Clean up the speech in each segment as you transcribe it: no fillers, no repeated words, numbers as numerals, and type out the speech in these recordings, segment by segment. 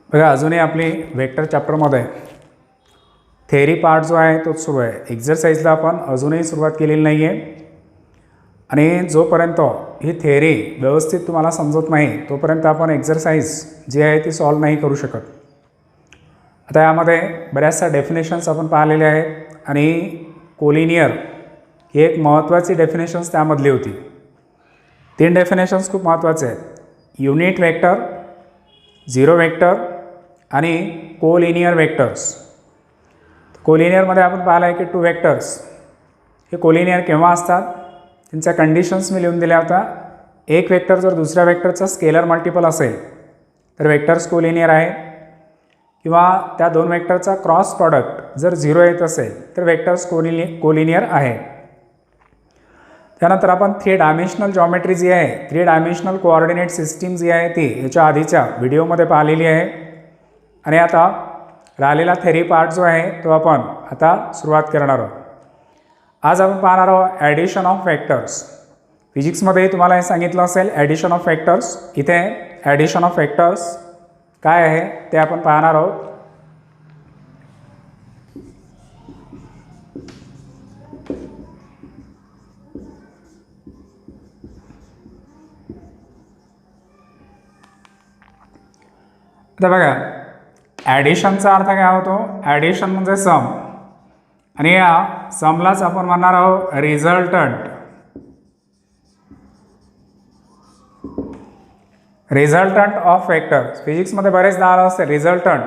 बघा अजूनही आपली वेक्टर चॅप्टरमध्ये थेअरी पार्ट जो आहे तोच सुरू आहे. एक्झरसाइजला आपण अजूनही सुरुवात केलेली नाही आहे आणि जोपर्यंत ही थेअरी व्यवस्थित तुम्हाला समजत नाही तोपर्यंत आपण एक्झरसाइज जी आहे ती सॉल्व नाही करू शकत. आता यामध्ये बऱ्याचशा डेफिनेशन्स आपण पाहिलेले आहेत आणि कोलिनियर ही एक महत्त्वाची डेफिनेशन्स त्यामधली होती. 3 डेफिनेशन्स खूप महत्त्वाचे आहेत. युनिट वेक्टर, झिरो वेक्टर आणि कोलिनियर वेक्टर्स. कोलिनियरमध्ये आपण पाहिलं आहे की 2 वेक्टर्स हे कोलिनियर केव्हा असतात त्यांच्या कंडिशन्स मी लिहून दिल्या होत्या. एक वेक्टर जर दुसऱ्या वेक्टरचा स्केलर मल्टिपल असेल तर वेक्टर्स कोलिनियर आहे, किंवा त्या 2 वेक्टरचा क्रॉस प्रॉडक्ट जर 0 येत असेल तर वेक्टर्स कोलिनियर आहे. त्यानंतर आपण 3 डायमेन्शनल जॉमेट्री जी आहे, 3 डायमेन्शनल कोऑर्डिनेट सिस्टीम जी आहे ती याच्या आधीच्या व्हिडिओमध्ये पाहिलेली आहे. आणि आता राहिलेला थेरी पार्ट जो आहे तो आपण आता सुरुवात करणार आहोत. आज आपण पाहणार आहोत ॲडिशन ऑफ वेक्टर्स. फिजिक्समध्ये तुम्हाला हे सांगितलं असेल ॲडिशन ऑफ वेक्टर्स. इथे ॲडिशन ऑफ वेक्टर्स काय आहे ते आपण पाहणार आहोत. आता बघा ॲडिशनचा अर्थ काय होतो. ॲडिशन म्हणजे सम आणि या समलाच आपण म्हणणार आहोत रिझल्टंट. रिझल्टंट ऑफ वेक्टर्स फिजिक्समध्ये बरेचदा आलं असते रिझल्टंट.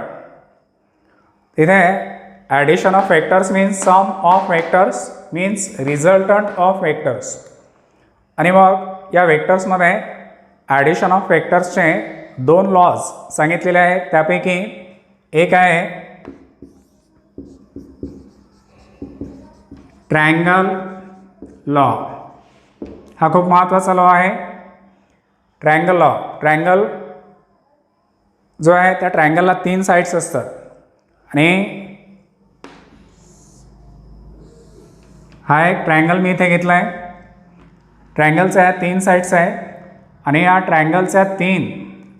तिथे addition of vectors means sum of vectors means resultant of vectors. आणि मग या वेक्टर्समध्ये ॲडिशन ऑफ वेक्टर्सचे 2 लॉज सांगितलेले आहेत. त्यापैकी एक आहे ट्रायंगल लॉ. हा खूप महत्त्वाचा लॉ आहे. Triangle law. ट्रायंगल जो आहे त्या ट्रायंगलला 3 साईड्स असतात आणि हा एक ट्रायंगल मी इथे घेतला आहे. ट्रायंगलच्या या 3 साईड्स आहेत आणि या ट्रायंगलच्या 3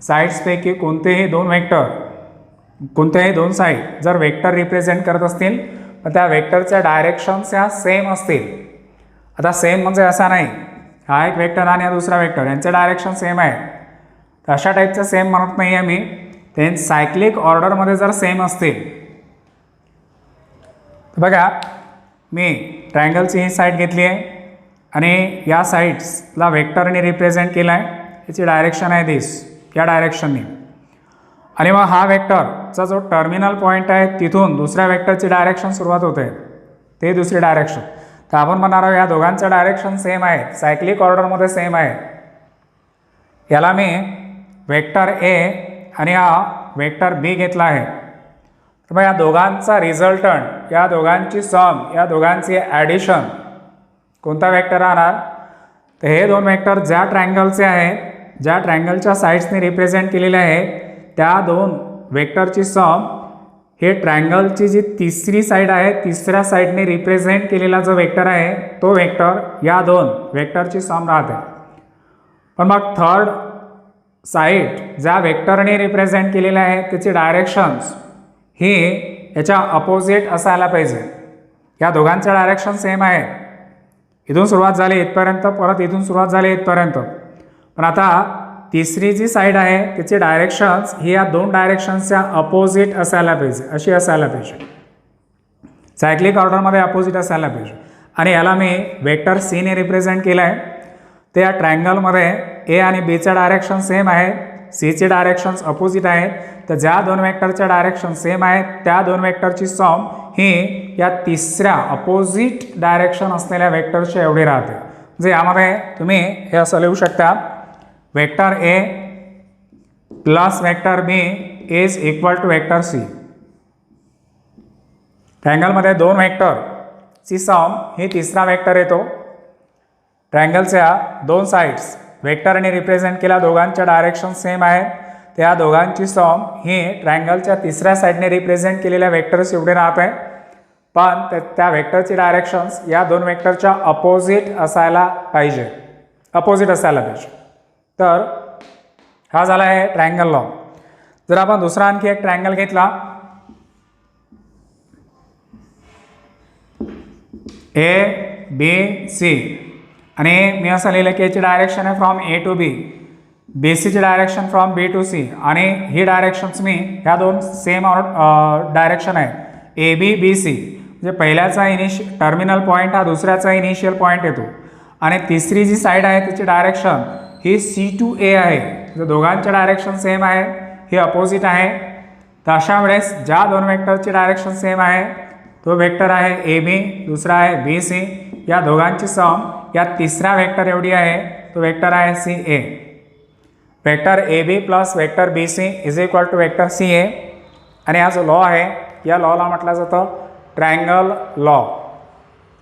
साईड्सपैकी कोणतेही 2 वेक्टर, कोणतेही 2 साईड जर वेक्टर रिप्रेझेंट करत असतील तर त्या वेक्टरच्या डायरेक्शन्स ह्या सेम असतील. आता सेम म्हणजे असा नाही हा एक वेक्टर आणि हा दुसरा वेक्टर यांचे डायरेक्शन सेम आहे तर अशा टाईपचं सेम म्हणत नाही आहे मी. ते सायक्लिक ऑर्डरमध्ये जर सेम असतील तर बघा मी ट्रायंगलची ही साईड घेतली आहे आणि या साईड्सला वेक्टरने रिप्रेझेंट केलं आहे. याची डायरेक्शन आहे दिस, या डायरेक्शनने. आणि मग हा वेक्टरचा जो टर्मिनल पॉईंट आहे तिथून दुसऱ्या वेक्टरची डायरेक्शन सुरुवात होते ते दुसरी डायरेक्शन. तर आपण म्हणणार आहोत या दोघांचं डायरेक्शन सेम आहे, सायक्लिक ऑर्डरमध्ये सेम आहे. याला मी वेक्टर ए आणि हा वेक्टर बी घेतला आहे. तर मग या दोघांचा रिझल्टंट, या दोघांची सम, या दोघांची ॲडिशन कोणता वेक्टर राहणार. तर हे 2 वेक्टर ज्या ट्रायंगलचे आहेत, ज्या ट्रायंगलच्या साईड्सने रिप्रेझेंट केलेले आहे त्या 2 वेक्टरची सम हे ट्रायंगलची जी तिसरी साईड आहे तिसऱ्या साईडने रिप्रेझेंट केलेला जो वेक्टर आहे तो वेक्टर या 2 वेक्टरची सम राहते. पण मग थर्ड साईड ज्या वेक्टरने रिप्रेझेंट केलेलं आहे त्याची डायरेक्शन्स ही याच्या अपोजिट असायला पाहिजे. या दोघांच्या डायरेक्शन सेम आहे. इथून सुरुवात झाली इथपर्यंत, परत इथून सुरुवात झाली इथपर्यंत. पण आता तिसरी जी साईड आहे त्याची डायरेक्शन्स ही या 2 डायरेक्शन्सच्या अपोजिट असायला पाहिजे, अशी असायला पाहिजे. सायक्लिक ऑर्डरमध्ये अपोजिट असायला पाहिजे. आणि याला मी वेक्टर सीने रिप्रेझेंट केलं आहे. ते या ट्रायंगलमध्ये ए आणि बीचं डायरेक्शन सेम आहे, सीचे डायरेक्शन्स अपोजिट आहेत. तर ज्या 2 वेक्टरच्या डायरेक्शन सेम आहेत त्या 2 वेक्टरची सम ही या तिसऱ्या अपोजिट डायरेक्शन असलेल्या वेक्टरच्या एवढी राहते. म्हणजे यामध्ये तुम्ही हे असं लिहू शकता vector A plus vector B is equal to vector C. ट्रायंगलमध्ये 2 वेक्टरची सम ही तिसरा वेक्टर येतो. ट्रायंगलच्या 2 साईड्स वेक्टरने रिप्रेझेंट केल्या, दोघांच्या डायरेक्शन सेम आहेत. त्या दोघांची सम ही ट्रायंगलच्या तिसऱ्या साईडने रिप्रेझेंट केलेल्या वेक्टर्स एवढे राहत आहे. पण त्या वेक्टरची डायरेक्शन्स या 2 वेक्टरच्या अपोजिट असायला पाहिजे, अपोजिट असायला पाहिजे. तर हा झाला आहे ट्रायंगल लॉ. जर आपण दुसरा आणखी एक ट्रायंगल घेतला ABC आणि मी असं लिहिलं की याची डायरेक्शन आहे फ्रॉम A टू B, BCची direction from B to C आणि ही डायरेक्शन्स मी ह्या दोन सेम डायरेक्शन आहेत ABBC, म्हणजे पहिल्याचा टर्मिनल पॉईंट हा दुसऱ्याचा इनिशियल पॉईंट येतो आणि तिसरी जी साईड आहे त्याची डायरेक्शन ही C टू A आहे. जर दोघांच्या डायरेक्शन सेम आहे, ही अपोजिट आहे, तर अशा वेळेस ज्या दोन वेक्टरची डायरेक्शन सेम आहे तो वेक्टर आहे AB, दुसरा आहे BC, या दोघांची सम या तिसऱ्या वेक्टर एवढी आहे, तो वेक्टर आहे CA. Vector AB plus vector BC is equal to vector CA. आणि हा जो लॉ आहे या लॉला म्हटलं जातं ट्रायंगल लॉ.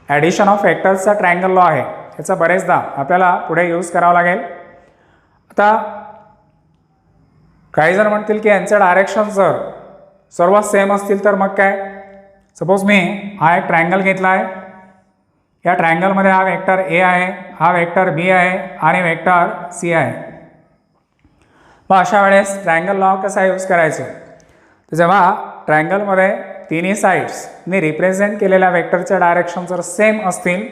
ॲडिशन ऑफ वेक्टर्सचा ट्रायंगल लॉ आहे. याचा बरेचदा आपल्याला पुढे यूज करावा लागेल. आता काही जण म्हणतील की यांचं डायरेक्शन जर सर्व सेम असतील तर मग काय, सपोज मी हा एक ट्रायंगल घेतला आहे, या ट्रायंगलमध्ये हा वेक्टर A आहे, हा वेक्टर B आहे आणि वेक्टर C आहे. मग अशा वेळेस ट्रायंगल लॉ कसा यूज करायचा, तर जेव्हा ट्रायंगलमध्ये तिन्ही साईड्सने रिप्रेझेंट केलेल्या वेक्टरच्या डायरेक्शन जर सेम असतील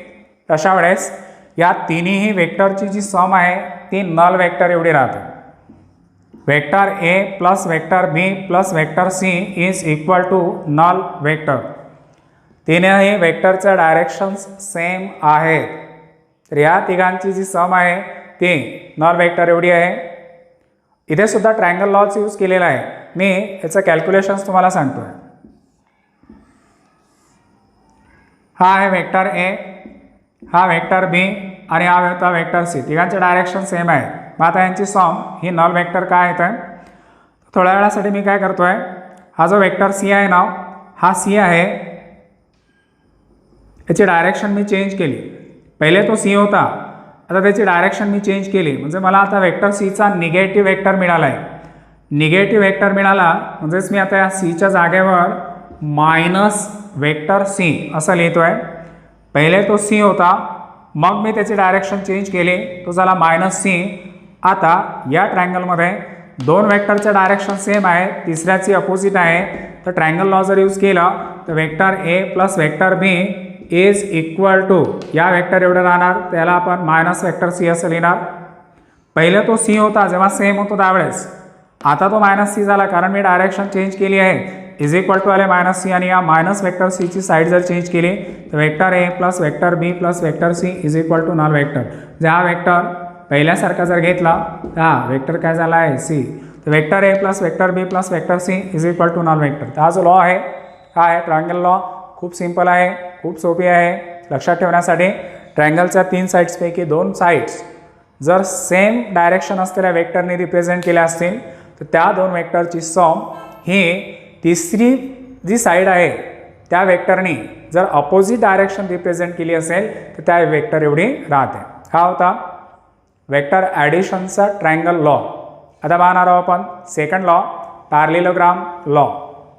अशा वेळेस या तिन्ही वेक्टरची जी सम आहे ती नल वेक्टर एवढी राहते. Vector A plus vector B plus vector C is equal to null vector. तिन्ही वेक्टरच्या डायरेक्शन्स सेम आहेत, तर या तिघांची जी सम आहे ती नल वेक्टर एवढी आहे. इथे सुद्धा ट्रायंगल लॉच यूज केलेला आहे. मी याचं कॅल्क्युलेशन्स तुम्हाला सांगतो आहे. हा आहे वेक्टर A, हा वेक्टर B आणि हा होता वेक्टर C. तिघांचे डायरेक्शन सेम आहे. मग आता यांची सम ही नल वेक्टर काय येतं आहे, थोड्या वेळासाठी मी काय करतो आहे, हा जो वेक्टर C आहे ना, हा C आहे, याची डायरेक्शन मी चेंज केली. पहिले तो C होता, आता त्याची डायरेक्शन मी चेंज केली, म्हणजे मला आता वेक्टर Cचा निगेटिव्ह वेक्टर मिळाला आहे. निगेटिव्ह वेक्टर मिळाला म्हणजेच मी आता या Cच्या जागेवर मायनस वेक्टर C असं लिहितो आहे. पहिले तो C होता, मग मी त्याची डायरेक्शन चेंज केली, तो झाला मायनस C. आता या ट्रायंगलमध्ये दोन वेक्टरच्या डायरेक्शन सेम आहे, तिसऱ्याची अपोजिट आहे, तर ट्रायंगल लॉ जर यूज केला तर vector A plus vector B is equal to या वेक्टर एवढं राहणार, त्याला आपण मायनस वेक्टर C असं लिहिणार. पहिले तो C होता जेव्हा सेम होतो त्यावेळेस, आता तो मायनस C झाला कारण मी डायरेक्शन चेंज केली आहे. इज इक्वल टू आले मायनस C आणि या मायनस वेक्टर Cची साईड जर चेंज केली तर vector A plus vector B plus vector C is equal to null vector. जे हा वेक्टर पहिल्यासारखा जर घेतला तर हा वेक्टर काय झाला आहे C, तर vector A plus vector B plus vector C is equal to null vector. तर हा जो लॉ आहे हा आहे ट्रायंगल लॉ. खूप सिंपल आहे, खूप सोपी आहे. लक्षात ठेवण्यासाठी ट्रायंगलच्या तीन साईड्सपैकी दोन साईड्स जर सेम डायरेक्शन असलेल्या वेक्टरने रिप्रेझेंट केल्या असतील तर त्या दोन वेक्टरची सम ही तिसरी जी साईड आहे त्या वेक्टरने जर अपोजिट डायरेक्शन रिप्रेझेंट केली असेल तर त्या वेक्टर एवढी राहते. हा होता वेक्टर ॲडिशनचा ट्रायंगल लॉ. आता पाहणार आहोत आपण सेकंड लॉ, पॅरलिलोग्राम लॉ.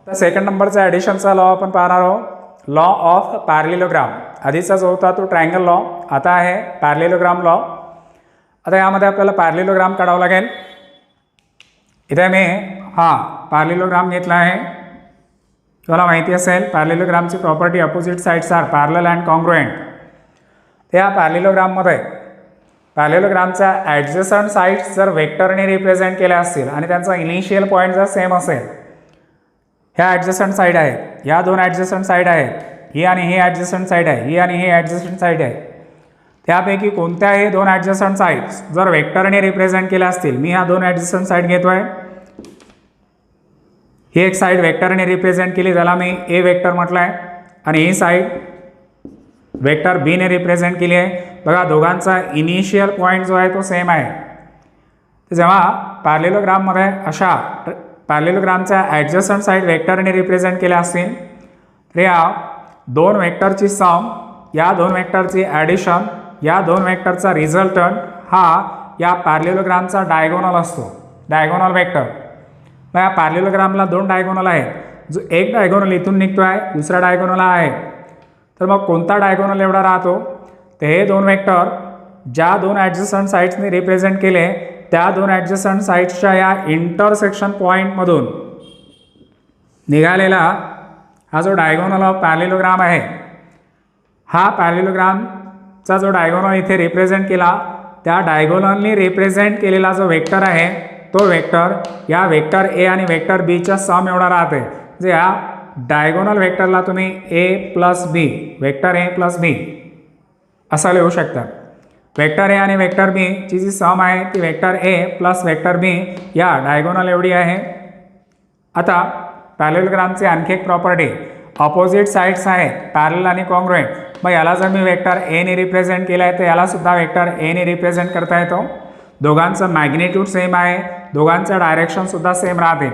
तर सेकंड नंबरचा ॲडिशनचा लॉ आपण पाहणार आहोत, लॉ ऑफ पॅरलिलोग्राम. आधीचा जो होता तो ट्रायंगल लॉ, आता आहे पॅरलिलोग्राम लॉ. आता यामध्ये आपल्याला पॅरलिलोग्राम काढावं लागेल. इथे मी हा पॅरलिलोग्राम घेतला आहे. तुम्हाला माहिती असेल पॅरलिलोग्रामची property opposite sides are parallel and congruent. त्या पॅरलिलोग्राममध्ये पॅरलिलोग्रामच्या ॲडजसंट साईड्स जर वेक्टरने रिप्रेझेंट केल्या असतील आणि त्यांचा इनिशियल पॉईंट जर सेम असेल, ह्या ॲडजसंट साईड आहेत, ह्या दोन ॲडजसंट साईड आहेत, ही आणि ही ॲडजसंट साईड आहे, ही आणि ही ॲडजसंट साईड आहे, त्यापैकी कोणत्याही दोन ॲडजसंट साईड्स जर वेक्टरने रिप्रेझेंट केल्या असतील, मी ह्या दोन ॲडजसंट साईड घेतो आहे. ही एक साईड वेक्टरने रिप्रेझेंट केली, ज्याला मी A वेक्टर म्हटलं आहे, आणि ही साईड वेक्टर B ने रिप्रेझेंट केली आहे. बघा दोघांचा इनिशियल पॉईंट जो आहे तो सेम आहे. तर जेव्हा पॅरलिलोग्राममध्ये अशा पॅरलिलोग्रामच्या ॲडजसंट साईड वेक्टरने रिप्रेझेंट केल्या असतील तर या दोन वेक्टरची सम, या दोन वेक्टरची ॲडिशन, या दोन वेक्टरचा रिझल्टंट हा या पॅरलिलोग्रामचा डायगोनल असतो, डायगोनल वेक्टर. मग या पॅरलिलोग्रामला दोन डायगोनल आहेत, जो एक डायगोनल इथून निघतो आहे, दुसरा डायगोनल आहे. तर मग कोणता डायगोनल एवढा राहतो, तर हे दोन वेक्टर ज्या दोन ॲडजसंट साईड्सने रिप्रेझेंट केले त्या दोन ॲडजस्टंट साईड्सच्या या इंटरसेक्शन पॉईंटमधून निघालेला हा जो डायगोनल ऑफ पॅरेललोग्राम आहे, हा पॅरेललोग्रामचा जो डायगोनल इथे रिप्रेझेंट केला, त्या डायगोनलनी रिप्रेझेंट केलेला जो वेक्टर आहे तो वेक्टर या वेक्टर ए आणि वेक्टर बीच्या सम एवढा राहते. जे या डायगोनल वेक्टरला तुम्ही A plus B, vector A plus B असं लिहू शकता. वेक्टर ए आणि वेक्टर बी ची जी सम आहे ती वेक्टर ए प्लस वेक्टर बी या डायगोनल एवढी आहे. आता पॅरेललोग्रामची आणखी एक प्रॉपर्टी, ऑपोजिट साईड्स आहेत पॅरलल आणि कॉन्ग्रुएंट. मग याला जर मी वेक्टर ए ने रिप्रेझेंट केलं आहे तर याला सुद्धा वेक्टर ए ने रिप्रेझेंट करता येतो. दोघांचं मॅग्निट्यूड सेम आहे, दोघांचं डायरेक्शनसुद्धा सेम राहते.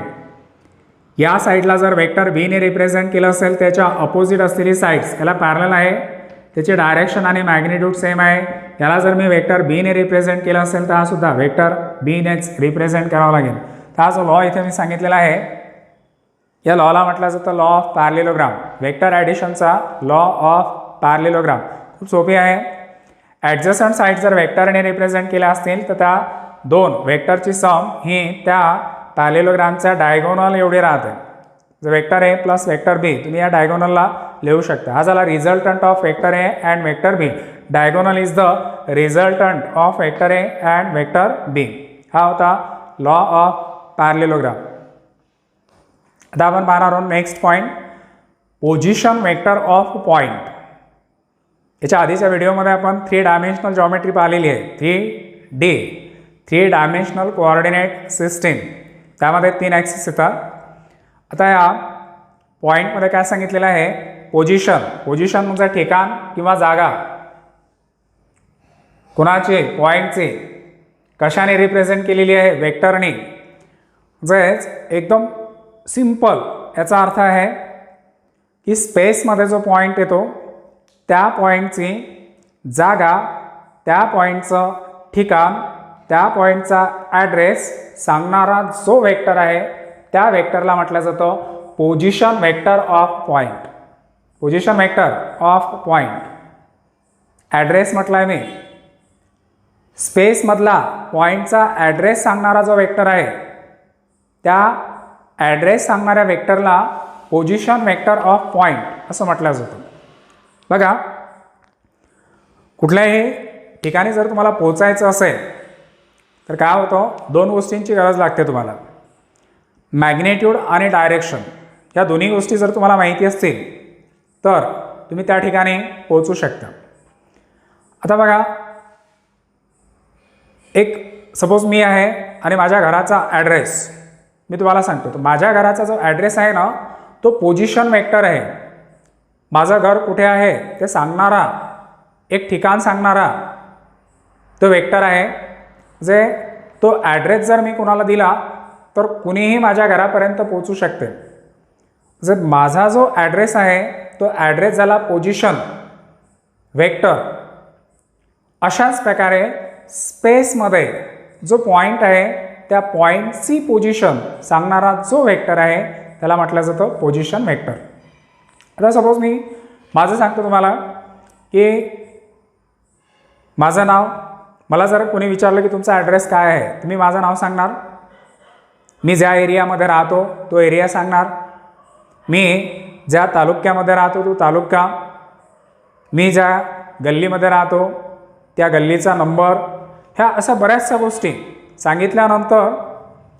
या साईडला जर वेक्टर बी ने रिप्रेझेंट केलं असेल त्याच्या अपोजिट असलेली साईड्स याला पॅरलल आहे, त्याचे डायरेक्शन आणि मॅग्निट्यूड सेम आहे. याला जर मी वेक्टर बी ने रिप्रेझेंट केलं असेल तर हा सुद्धा वेक्टर बी नेच रिप्रेझेंट करावा लागेल. तर हा जो लॉ इथे मी सांगितलेला आहे या लॉला म्हटलं जातं लॉ ऑफ पॅरेललोग्राम, वेक्टर ॲडिशनचा लॉ ऑफ पॅरेललोग्राम. खूप सोपी आहे. ॲडजस्टंट साईड जर वेक्टरने रिप्रेझेंट केल्या असतील तर त्या दोन वेक्टरची सम ही त्या पॅरेललोग्रामच्या डायगोनल एवढी राहते. जर vector A plus vector B तुम्ही या डायगोनलला लिहू शकता. हा झाला resultant of vector A and vector B. Diagonal is the resultant of vector A and vector B. हा होता लॉ ऑफ पॅरेललोग्राम. आता आपण पाहणार आहोत next point, position vector of point. याच्या आधीच्या व्हिडिओमध्ये आपण 3 डायमेन्शनल जॉमेट्री पाहिलेली आहे, 3D 3 डायमेन्शनल कोऑर्डिनेट सिस्टीम. त्यामध्ये 3 ॲक्सिस येतात. आता या पॉईंटमध्ये काय सांगितलेलं आहे, पोझिशन. पोझिशन म्हणजे ठिकाण किंवा जागा. कुणाची? पॉईंटची. कशाने रिप्रेझेंट केलेली आहे? वेक्टरने. म्हणजेच एकदम सिंपल याचा अर्थ आहे की स्पेसमध्ये जो पॉईंट येतो त्या पॉईंटची जागा, त्या पॉईंटचं ठिकाण, त्या पॉईंटचा ॲड्रेस सांगणारा जो वेक्टर आहे त्या वेक्टरला म्हटलं जातं position vector of point. Position vector of point. Address म्हटलं आहे मी. स्पेसमधला पॉईंटचा ॲड्रेस सांगणारा जो वेक्टर आहे त्या ॲड्रेस सांगणाऱ्या वेक्टरला पोझिशन वेक्टर ऑफ पॉईंट असं म्हटलं जातं. बघा, कुठल्याही ठिकाणी जर तुम्हाला पोचायचं असेल तर काय होतं, 2 गोष्टींची गरज लागते तुम्हाला, मॅग्नेट्यूड आणि डायरेक्शन. या दोन्ही गोष्टी जर तुम्हाला माहिती असतील तर तुम्ही त्या ठिकाणी पोहोचू शकता. आता बघा, एक सपोज मी आहे आणि माझ्या घराचा ॲड्रेस मी तुम्हाला सांगतो. तर माझ्या घराचा जो ॲड्रेस आहे ना तो पोझिशन वेक्टर आहे. माझं घर कुठे आहे ते सांगणारा, एक ठिकाण सांगणारा तो वेक्टर आहे. जे तो ॲड्रेस जर मी कोणाला दिला तर कुणीही माझ्या घरापर्यंत पोहोचू शकते. जर माझा जो ॲड्रेस आहे तो ॲड्रेस झाला पोझिशन वेक्टर. अशाच प्रकारे स्पेसमध्ये जो पॉईंट आहे त्या पॉईंटची पोझिशन सांगणारा जो वेक्टर आहे त्याला म्हटलं जातं पोझिशन वेक्टर. आता सपोज मी माझं सांगतो तुम्हाला की माझं नाव, मला जर कोणी विचारलं की तुमचा ॲड्रेस काय आहे तर मी माझं नाव सांगणार. मी ज्या एरियामध्ये राहतो तो एरिया सांगणार. मी ज्या तालुक्यामध्ये राहतो तो तालुका. मी ज्या गल्लीमध्ये राहतो त्या गल्लीचा नंबर. ह्या अशा बऱ्याचशा गोष्टी सांगितल्यानंतर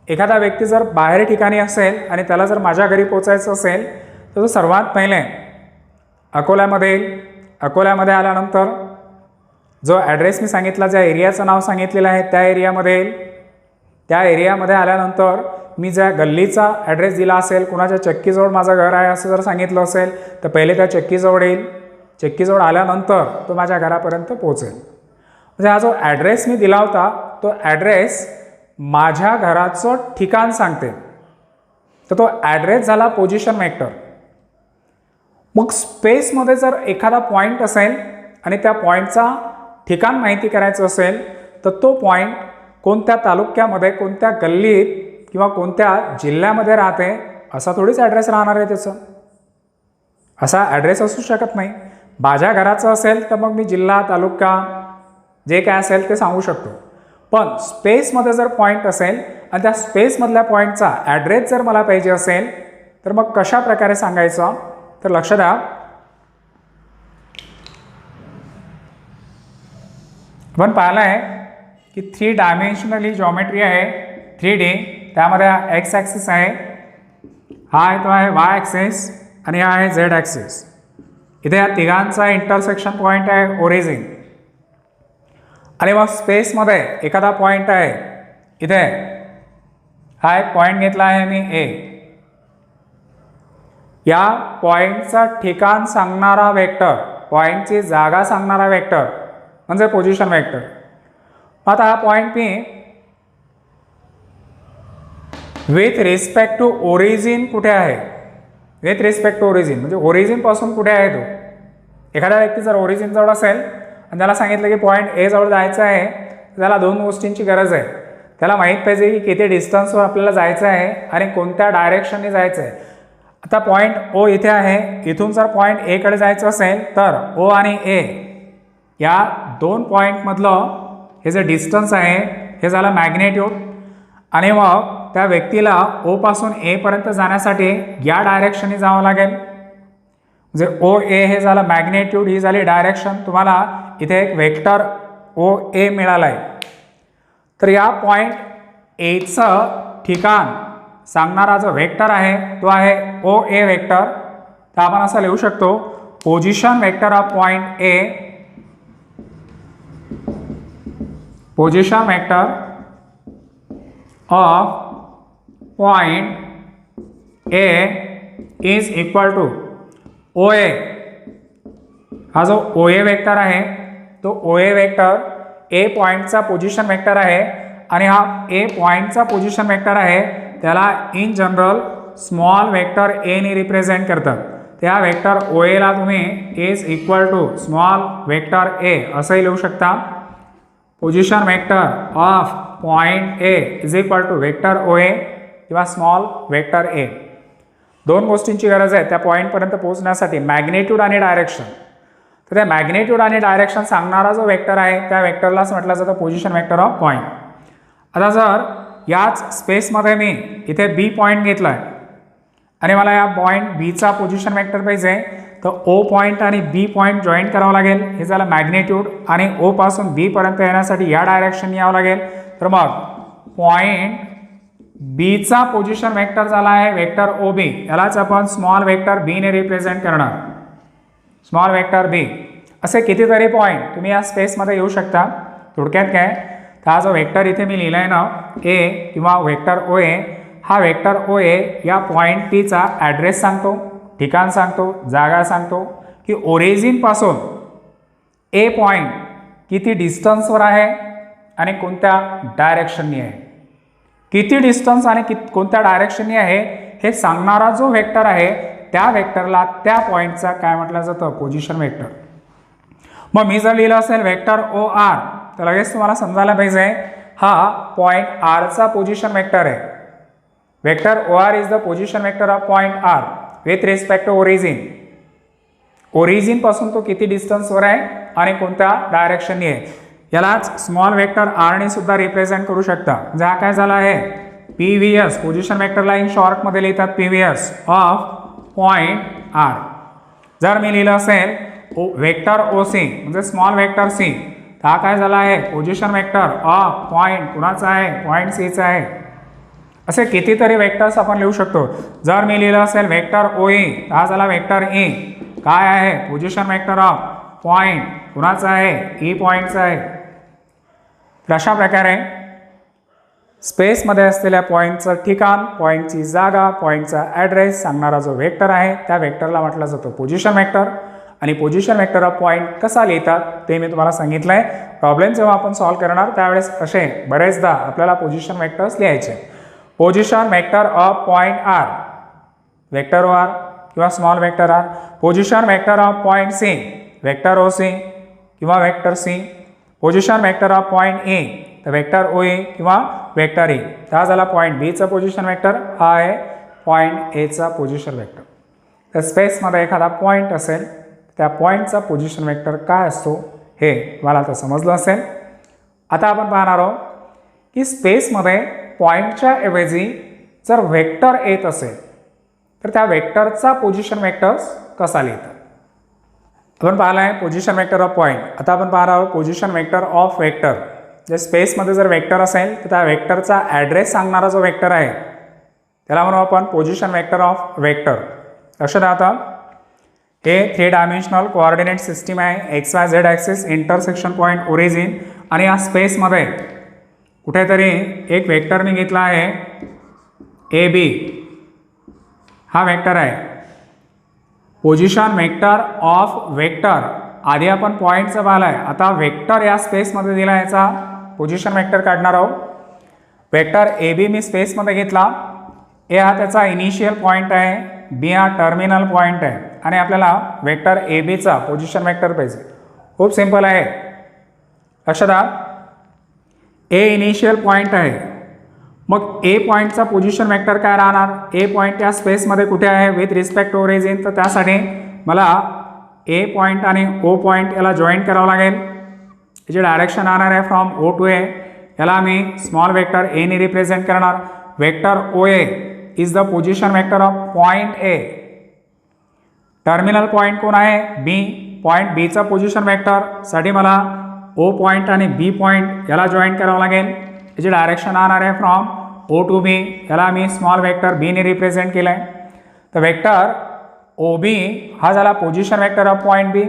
एखादा व्यक्ती जर बाहेर ठिकाणी असेल आणि त्याला जर माझ्या घरी पोचायचं असेल तर तो सर्वात पहिले अकोल्यामध्ये येईल. अकोल्यामध्ये आल्यानंतर जो ॲड्रेस मी सांगितला, ज्या एरियाचं नाव सांगितलेलं आहे त्या एरियामध्ये येईल. त्या एरियामध्ये आल्यानंतर मी ज्या गल्लीचा ॲड्रेस दिला असेल, कुणाच्या चक्कीजवळ माझं घर आहे असं जर सांगितलं असेल तर पहिले त्या चक्कीजवळ येईल. चक्कीजवळ आल्यानंतर तो माझ्या घरापर्यंत पोहोचेल. म्हणजे हा जो ॲड्रेस मी दिला होता तो ॲड्रेस माझ्या घराचं ठिकाण सांगते. तर तो ॲड्रेस झाला पोझिशन वेक्टर. मग स्पेसमध्ये जर एखादा पॉईंट असेल आणि त्या पॉईंटचा ठिकाण माहिती करायचं असेल तर तो पॉईंट कोणत्या तालुक्यामध्ये, कोणत्या गल्लीत किंवा कोणत्या जिल्ह्यामध्ये राहते असा थोडीच ॲड्रेस राहणार आहे त्याचं. असा ॲड्रेस असू शकत नाही. माझ्या घराचं असेल तर मग मी जिल्हा, तालुका जे काय असेल ते सांगू शकतो. पण स्पेसमध्ये जर पॉईंट असेल आणि त्या स्पेसमधल्या पॉईंटचा ॲड्रेस जर मला पाहिजे असेल तर मग कशा प्रकारे सांगायचं, तर लक्ष द्या. आपण पाहिलं आहे की 3 डायमेन्शनली जॉमेट्री आहे 3D. त्यामध्ये हा एक्स ॲक्सिस आहे, हा आहे तो आहे वाय ॲक्सिस आणि हा आहे झेड ॲक्सिस. इथे या तिघांचा इंटरसेक्शन पॉईंट आहे ओरिजिन. आणि मग स्पेसमध्ये एखादा पॉईंट आहे, इथे हा एक पॉईंट घेतला आहे मी ए. या पॉईंटचा ठिकाण सांगणारा वेक्टर, पॉईंटची जागा सांगणारा वेक्टर म्हणजे पोझिशन वेक्टर. आता हा पॉईंट मी विथ रिस्पेक्ट टू ओरिजिन कुठे आहे, विथ रिस्पेक्ट टू ओरिजिन म्हणजे ओरिजिनपासून कुठे आहे तो. एखाद्या व्यक्ती जर ओरिजिन जवळ असेल आणि त्याला सांगितलं की पॉईंट ए जवळ जायचं आहे, त्याला 2 गोष्टींची गरज आहे. त्याला माहीत पाहिजे की किती डिस्टन्सवर आपल्याला जायचं आहे आणि कोणत्या डायरेक्शनने जायचं आहे. आता पॉईंट ओ इथे आहे, इथून जर पॉईंट एकडे जायचं असेल तर ओ आणि ए या 2 पॉईंटमधलं हे जे डिस्टन्स आहे हे झालं मॅग्नेट्यूड. आणि मग त्या व्यक्तीला ओपासून एपर्यंत जाण्यासाठी या डायरेक्शनने जावं लागेल. म्हणजे ओ ए हे झालं मॅग्नेट्यूड, ही झाली डायरेक्शन. तुम्हाला इथे एक वेक्टर ओ ए मिळाला आहे. तर या पॉईंट एचं ठिकाण सांगणारा जो वेक्टर आहे तो आहे ओ ए वेक्टर. तर आपण असं लिहू शकतो position vector of point A, position vector of point A is equal to O A. हा जो ओ ए वेक्टर आहे तो ओ ए वेक्टर ए पॉईंटचा पोझिशन वेक्टर आहे आणि हा ए पॉईंटचा पोझिशन वेक्टर आहे त्याला इन जनरल स्मॉल वेक्टर एने रिप्रेझेंट करतात. त्या वेक्टर ओ एला तुम्ही is equal to small vector A असंही लिहू शकता. Position vector of point A is equal to vector O A किंवा स्मॉल वेक्टर ए. 2 गोष्टींची गरज आहे त्या पॉईंटपर्यंत पोहोचण्यासाठी, मॅग्नेट्यूड आणि डायरेक्शन. तर त्या मॅग्नेट्यूड आणि डायरेक्शन सांगणारा जो वेक्टर आहे त्या वेक्टरलाच म्हटलं जातं पोझिशन वेक्टर ऑफ पॉईंट. आता जर याच स्पेसमध्ये मी इथे बी पॉईंट घेतला आहे आणि मला या पॉईंट बीचा पोझिशन वेक्टर पाहिजे, तर ओ पॉईंट आणि बी पॉईंट जॉईन करावं लागेल. हे झालं मॅग्नेट्यूड. आणि ओ पासून बी पर्यंत येण्यासाठी या डायरेक्शनने यावं लागेल. तर मग पॉईंट बीचा पोझिशन वेक्टर झाला आहे वेक्टर ओ बी. यालाच आपण स्मॉल वेक्टर बीने रिप्रेझेंट करणार, स्मॉल वेक्टर बी. असे कितीतरी पॉईंट तुम्ही या स्पेसमध्ये येऊ शकता. थोडक्यात काय, तर हा जो वेक्टर इथे मी लिहिला आहे ना ए किंवा वेक्टर ओ ए, हा वेक्टर ओ ए या पॉईंट टीचा ॲड्रेस सांगतो, ठिकाण सांगतो, जागा सांगतो की ओरिजिनपासून ए पॉईंट किती डिस्टन्सवर आहे आणि कोणत्या डायरेक्शननी आहे. किती डिस्टन्स आणि कोणत्या डायरेक्शननी आहे हे सांगणारा जो वेक्टर आहे त्या वेक्टरला त्या पॉईंटचा काय म्हटलं जातं, पोझिशन वेक्टर. मग मी जर लिहिलं असेल वेक्टर ओ आर तर लगेच तुम्हाला समजायला पाहिजे हा पॉईंट आरचा पोझिशन वेक्टर आहे. Vector O R is the position vector of point R with respect to origin. ओरिजिनपासून तो किती डिस्टन्सवर आहे आणि कोणत्या डायरेक्शननी आहे यालाच स्मॉल वेक्टर आरने सुद्धा रिप्रेझेंट करू शकता. म्हणजे हा काय झाला आहे पी व्ही एस, पोझिशन वेक्टरला इन शॉर्टमध्ये लिहितात P V S of point R. जर मी लिहिलं असेल वेक्टर ओ सी म्हणजे स्मॉल वेक्टर सी, तर हा काय झाला आहे पोझिशन वेक्टर ऑफ पॉईंट कुणाचा आहे, पॉईंट सीचा आहे. असे कितीतरी वेक्टर्स आपण लिहू शकतो. जर मी लिहिलं असेल वेक्टर ओ ई, तर हा झाला वेक्टर ई. काय आहे पोझिशन वेक्टर ऑफ पॉईंट कुणाचा आहे, ई पॉईंटचा आहे. तर अशा प्रकारे स्पेसमध्ये असलेल्या पॉईंटचं ठिकाण, पॉईंटची जागा, पॉईंटचा ॲड्रेस सांगणारा जो वेक्टर आहे त्या वेक्टरला म्हटलं जातं पोझिशन वेक्टर. आणि पोझिशन वेक्टर ऑफ पॉईंट कसा लिहितात ते मी तुम्हाला सांगितलं आहे. प्रॉब्लेम जेव्हा आपण सॉल्व्ह करणार त्यावेळेस असे बरेचदा आपल्याला पोझिशन वेक्टर्स लिहायचे. Position vector of point R, vector O R किंवा small vector R. Position vector of point C, vector O C किंवा vector C. Position vector of point A तर वेक्टर ओ ए किंवा vector ए. हा झाला point बीचा position vector, हा आहे point एचा पोझिशन वेक्टर. तर स्पेसमध्ये एखादा पॉईंट असेल त्या पॉईंटचा पोझिशन वेक्टर काय असतो हे मला आता समजलं असेल. आता आपण पाहणार आहोत की स्पेसमध्ये पॉईंटच्या ऐवजी जर वेक्टर येत असेल तर त्या वेक्टरचा पोझिशन वेक्टर्स कसा लिहितात. आपण पाहिलं आहे पोझिशन वेक्टर ऑफ पॉईंट. आता आपण पाहणार आहोत पोझिशन वेक्टर ऑफ वेक्टर. जे स्पेसमध्ये जर वेक्टर असेल तर त्या वेक्टरचा ॲड्रेस सांगणारा जो वेक्टर आहे त्याला म्हणू आपण पोझिशन वेक्टर ऑफ वेक्टर. लक्षात आता हे 3 डायमेन्शनल कोऑर्डिनेट सिस्टीम आहे. X Y Z axis, intersection point, origin. आणि या स्पेसमध्ये कुठेतरी एक वेक्टर मी घेतला आहे ए बी. हा वेक्टर आहे पोझिशन वेक्टर ऑफ वेक्टर. आधी आपण पॉईंटचं पाहिलं आहे, आता वेक्टर या स्पेसमध्ये दिला याचा पोझिशन वेक्टर काढणार आहोत. वेक्टर ए बी मी स्पेसमध्ये घेतला. ए हा त्याचा इनिशियल पॉईंट आहे, बी हा टर्मिनल पॉईंट आहे आणि आपल्याला वेक्टर ए बीचा पोझिशन वेक्टर पाहिजे. खूप सिंपल आहे. लक्षात द्या ए इनिशियल पॉईंट आहे, मग ए पॉईंटचा पोझिशन वेक्टर काय राहणार. ए पॉईंट या स्पेसमध्ये कुठे आहे विथ रिस्पेक्ट टू ओरिजिन, तर त्यासाठी मला ए पॉईंट आणि ओ पॉईंट याला जॉईंट करावं लागेल. याची डायरेक्शन राहणार आहे फ्रॉम ओ टू ए. याला मी स्मॉल वेक्टर एने रिप्रेझेंट करणार. Vector O A is the position vector of point A. Terminal point कोण आहे बी. पॉईंट बीचा पोझिशन वेक्टरसाठी मला ओ पॉईंट आणि बी पॉईंट याला जॉईंट करावं लागेल. याची डायरेक्शन राहणार आहे फ्रॉम ओ टू बी. याला मी स्मॉल वेक्टर बीने रिप्रेझेंट केलं आहे. तर वेक्टर ओ बी हा झाला position vector of point B.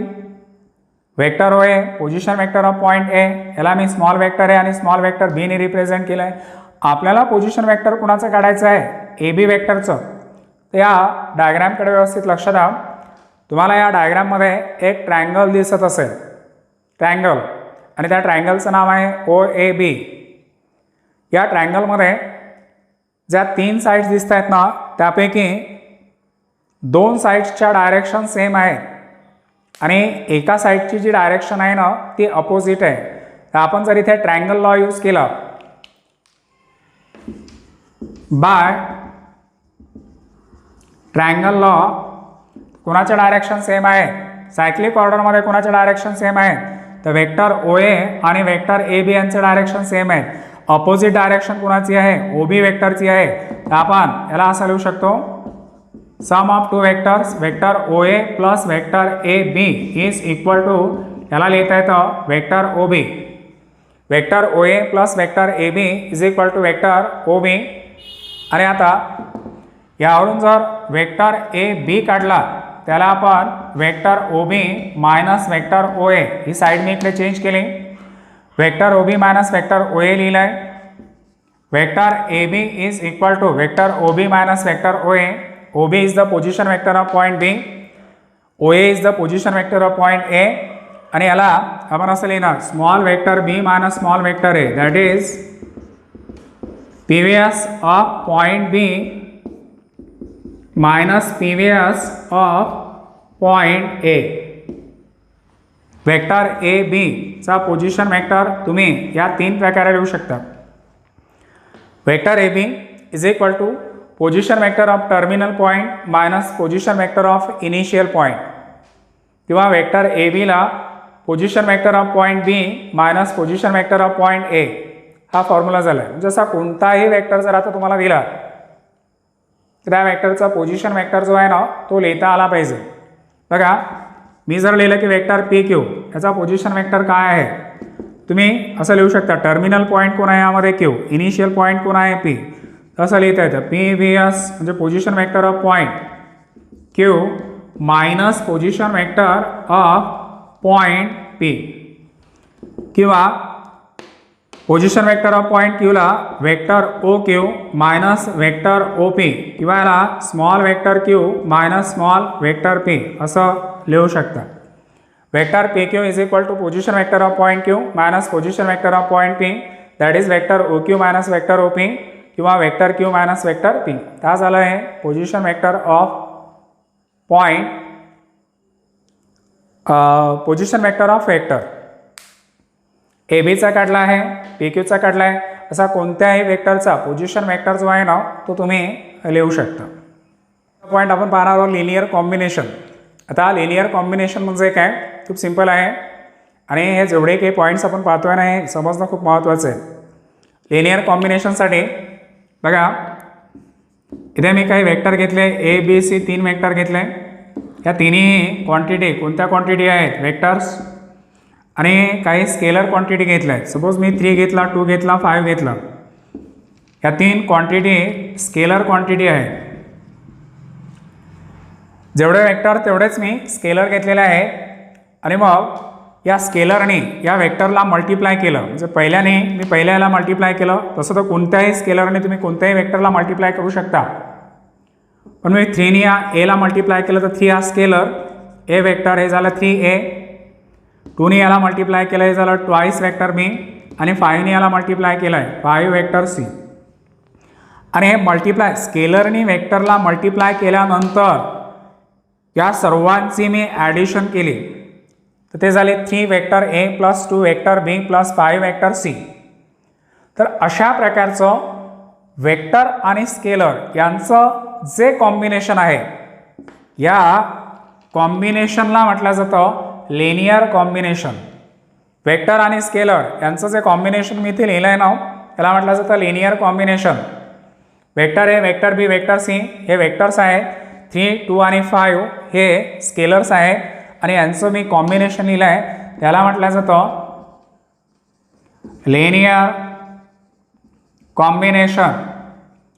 Vector O A position vector of point A. याला मी स्मॉल वेक्टर ए आणि स्मॉल वेक्टर बीने रिप्रेझेंट केलं आहे. आपल्याला पोझिशन वेक्टर कुणाचं काढायचं आहे ए बी वेक्टरचं. तर या डायग्रॅमकडे व्यवस्थित लक्ष द्या. तुम्हाला या डायग्रॅममध्ये एक ट्रायंगल दिसत असेल, ट्रायंगल, आणि त्या ट्रायंगलचं नाव आहे ओ ए बी. या ट्रायंगलमध्ये ज्या 3 साईड्स दिसत आहेत ना त्यापैकी 2 साईड्सच्या डायरेक्शन सेम आहेत आणि एका साईडची जी डायरेक्शन आहे ना ती अपोजिट आहे. तर आपण जर इथे ट्रायंगल लॉ यूज केला बाय ट्रायंगल लॉ, कोणाच्या डायरेक्शन सेम आहे सायक्लिक ऑर्डरमध्ये, कोणाच्या डायरेक्शन सेम आहे तर वेक्टर ओ ए आणि वेक्टर ए बी यांचे डायरेक्शन सेम आहेत. अपोजिट डायरेक्शन कोणाची आहे ओ बी वेक्टरची आहे. तर आपण याला असं लिहू शकतो sum of two vectors vector O A plus vector A B is equal to, याला लिहिता येतं vector O B. Vector O A plus vector A B is equal to vector O B. आणि आता यावरून जर वेक्टर ए बी काढला त्याला आपण vector O B minus vector O A ही साईड मी इकडे चेंज केली. Vector O B minus vector O A लिहिलं आहे. Vector A B is equal to vector O B minus vector O A. O B is the position vector of point B, O A is the position vector of point A. आणि याला आपण असं लिहिणार small vector B minus small vector A that is PVs of point B minus PVs of point A. Vector A B चा position vector तुम्ही या 3 प्रकारे लिहू शकता. Vector A B is equal to position vector of terminal point minus position vector of initial point, किंवा vector A बीला position vector of point B minus position vector of point A. हा formula झाला आहे. जसा कोणताही vector जर आता तुम्हाला दिला तर त्या वेक्टरचा पोझिशन वेक्टर जो आहे ना तो लिहिता आला पाहिजे. बघा मी जर लिहिलं की वेक्टर पी क्यू याचा पोझिशन वेक्टर काय आहे, तुम्ही असं लिहू शकता टर्मिनल पॉईंट कोण आहे यामध्ये क्यू, इनिशियल पॉईंट कोण आहे पी. असं लिहिता येतं पी व्ही एस म्हणजे position vector of point Q minus position vector of point P, किंवा पोझिशन वेक्टर ऑफ पॉईंट क्यूला vector O Q minus vector O P, किंवा याला small vector Q minus small vector P असं लिहू शकता. Vector P Q is equal to position vector of point Q minus position vector of point P that is vector O Q minus vector O P, किंवा vector Q minus vector P. हा झालं आहे position vector of point, position vector of vector. A बीचा काढला आहे, P क्यूचा काढला आहे, असा कोणत्याही वेक्टरचा पोझिशन वेक्टर जो आहे ना तो तुम्ही लिहू शकता. पॉईंट आपण पाहणार आहोत लिनियर कॉम्बिनेशन. आता लिनियर कॉम्बिनेशन म्हणजे काय, खूप सिंपल आहे आणि हे जेवढे काही पॉईंट्स आपण पाहतोय ना हे समजणं खूप महत्त्वाचं आहे. लिनियर कॉम्बिनेशनसाठी बघा, इथे मी काही वेक्टर घेतले, ए बी सी 3 वेक्टर घेतले. या तिन्ही क्वांटिटी कोणत्या क्वांटिटी आहेत? वेक्टर्स. आणि काही स्केलर क्वांटिटी घेतल्या आहेत. सपोज मी 3 घेतला, 2 घेतला, 5 घेतला. या 3 क्वांटिटी स्केलर क्वांटिटी आहे. जेवढे वेक्टर तेवढेच मी स्केलर घेतलेले आहे. आणि मग या स्केलरने या वेक्टरला मल्टिप्लाय केलं, म्हणजे पहिल्याने मी पहिल्याला मल्टिप्लाय केलं, तसं तर कोणत्याही स्केलरने तुम्ही कोणत्याही वेक्टरला मल्टिप्लाय करू शकता. पण मी 3ने या एला मल्टिप्लाय केलं तर 3 हा स्केलर ए वेक्टर, हे झालं 3a. 2ने याला मल्टिप्लाय केलं, हे झालं ट्वाईस वेक्टर बी. आणि 5ने याला मल्टिप्लाय केलं आहे 5 वेक्टर सी. आणि हे मल्टिप्लाय स्केलरनी वेक्टरला मल्टिप्लाय केल्यानंतर या सर्वांची मी ॲडिशन केली तर ते झाले 3 vector A plus 2 vector B plus 5 vector C. तर अशा प्रकारचं वेक्टर आणि स्केलर यांचं जे कॉम्बिनेशन आहे, या कॉम्बिनेशनला म्हटलं जातं लिनियर कॉम्बिनेशन. वेक्टर आणि स्केलर यांचं जे कॉम्बिनेशन मी इथे लिहिलं आहे ना, त्याला म्हटलं जातं linear combination. Vector A, vector B, vector C हे वेक्टर्स आहेत. 3, 2 आणि 5 हे स्केलर्स आहेत. आणि यांचं मी कॉम्बिनेशन लिहिलं आहे, त्याला म्हटलं जातं लिनियर कॉम्बिनेशन.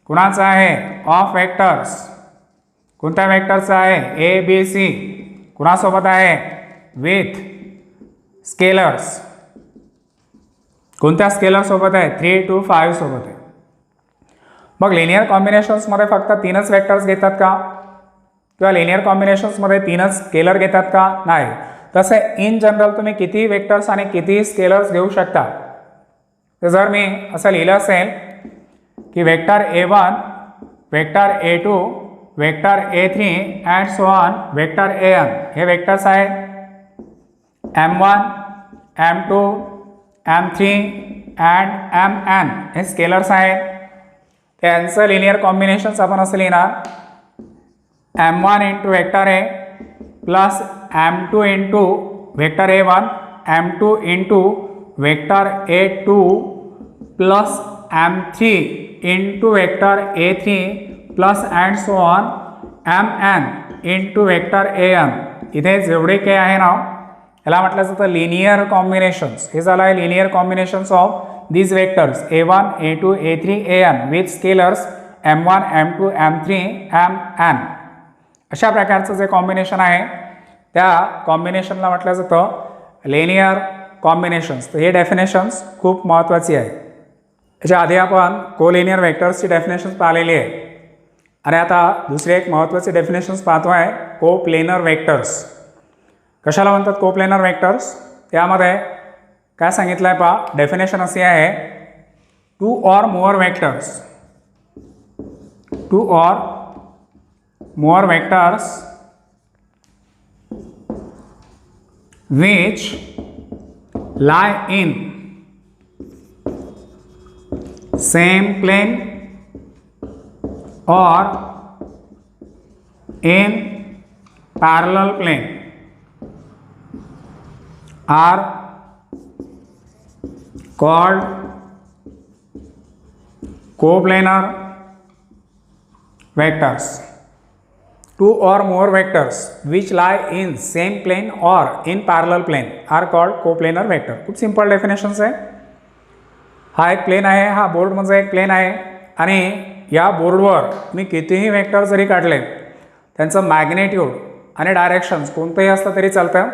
कुणाचं आहे? Of vectors. कोणत्या वेक्टरचं आहे? A B C. कुणासोबत आहे? With scalars. कोणत्या स्केलर सोबत आहे? 3, 2, 5 सोबत आहे. मग लिनियर कॉम्बिनेशन्समध्ये फक्त 3च वेक्टर्स घेतात का? किंवा लिनियर कॉम्बिनेशन्समध्ये 3च स्केलर घेतात का? नाही. तसे इन जनरल तुम्ही किती वेक्टर्स आणि किती स्केलर्स घेऊ शकता. तर जर मी असं लिहिलं असेल की vector A1, vector A2, vector A3 and so on vector AN हे वेक्टर्स आहेत. M1, M2, M3 and MN हे स्केलर्स आहेत. त्यांचं लिनियर कॉम्बिनेशन्स आपण असं लिहिणार M1 into vector A plus M2 into vector A1, M2 into vector A2 plus M3 into vector A3 plus and so on MN into vector AN. इथे जेवढे काही आहे ना, याला म्हटलं जातं लिनियर कॉम्बिनेशन्स. हे झालं आहे linear combinations of these vectors A1, A2, A3, AN with scalars M1, M2, M3, MN. अशा प्रकारचं जे कॉम्बिनेशन आहे त्या कॉम्बिनेशनला म्हटलं जातं लिनियर कॉम्बिनेशन्स. तर हे डेफिनेशन्स खूप महत्त्वाची आहे. याच्या आधी आपण कोलिनियर वेक्टर्सची डेफिनेशन्स पाहिलेली आहे. आणि आता दुसरी एक महत्त्वाची डेफिनेशन्स पाहतो आहे कोप्लेनर वेक्टर्स. कशाला म्हणतात कोप्लेनर वेक्टर्स? त्यामध्ये काय सांगितलं आहे पहा, डेफिनेशन अशी आहे 2 or more vectors. 2 or more vectors which lie in same plane or in parallel plane are called coplanar vectors. 2 or more vectors which lie in same plane or in parallel plane are called coplanar vector. खूप simple definitions आहे. हा एक plain आहे, हा board म्हणजे एक plain आहे. आणि या बोर्डवर मी कितीही वेक्टर जरी काढले त्यांचं मॅग्नेट्यूड आणि डायरेक्शन्स कोणतंही असलं तरी चालतं.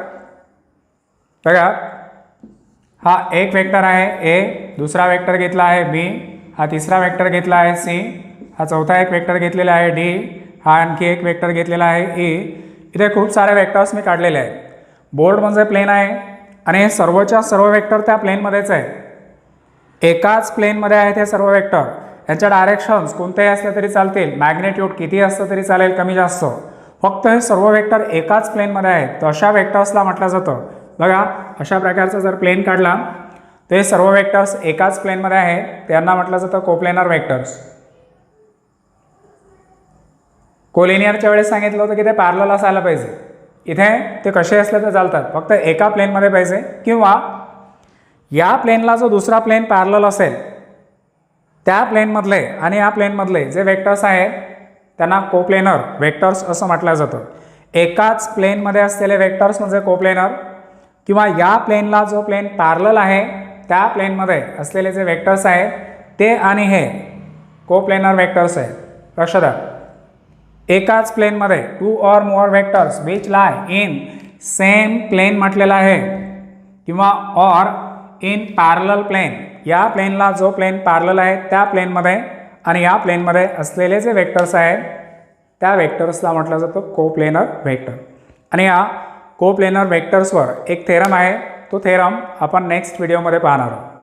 बघा, हा एक वेक्टर आहे ए, दुसरा वेक्टर घेतला आहे बी, हा तिसरा वेक्टर घेतला आहे सी, हा चौथा एक वेक्टर घेतलेला आहे डी, हा आणखी एक वेक्टर घेतलेला आहे ई. इथे खूप सारे वेक्टर्स मी काढलेले आहेत. बोर्ड म्हणजे प्लेन आहे आणि हे सर्वच्या सर्व वेक्टर त्या प्लेनमध्येच आहे. एकाच प्लेनमध्ये आहेत हे सर्व वेक्टर. यांच्या डायरेक्शन्स कोणतेही असले तरी चालतील, मॅग्नेट्यूड किती असलं तरी चालेल, कमी जास्त. फक्त हे सर्व वेक्टर एकाच प्लेनमध्ये आहेत, तर अशा वेक्टर्सला म्हटलं जातं. बघा, अशा प्रकारचा जर प्लेन काढला ते सर्व वेक्टर्स एकाच प्लेनमध्ये आहेत, त्यांना म्हटलं जातं कोप्लेनर वेक्टर्स. कोलिनियरच्या वेळेस सांगितलं होतं की ते पॅरलल असायला पाहिजे. इथे ते कसे असले तर चालतात, फक्त एका प्लेनमध्ये पाहिजे किंवा या प्लेनला जो दुसरा प्लेन पॅरलल असेल त्या प्लेनमधले आणि या प्लेनमधले जे वेक्टर्स आहेत त्यांना कोप्लेनर वेक्टर्स असं म्हटलं जातं. एकाच प्लेनमध्ये असलेले वेक्टर्स म्हणजे कोप्लेनर, किंवा या प्लेनला जो प्लेन पॅरलल आहे त्या प्लेनमध्ये असलेले जे वेक्टर्स आहेत ते आणि हे कोप्लेनर वेक्टर्स आहेत. लक्षात द्या, एकाच प्लेनमध्ये two or more vectors which lie in same plane म्हटलेलं आहे, किंवा ऑर इन पॅरलल प्लेन, या प्लेनला जो प्लेन पॅरलल आहे त्या प्लेनमध्ये आणि या प्लेनमध्ये असलेले जे वेक्टर्स आहेत त्या वेक्टर्सला म्हटलं जातं कोप्लेनर वेक्टर. आणि या कोप्लेनर वेक्टर्सवर एक थेरम आहे, तो थेरम आपण नेक्स्ट व्हिडिओमध्ये पाहणार आहोत.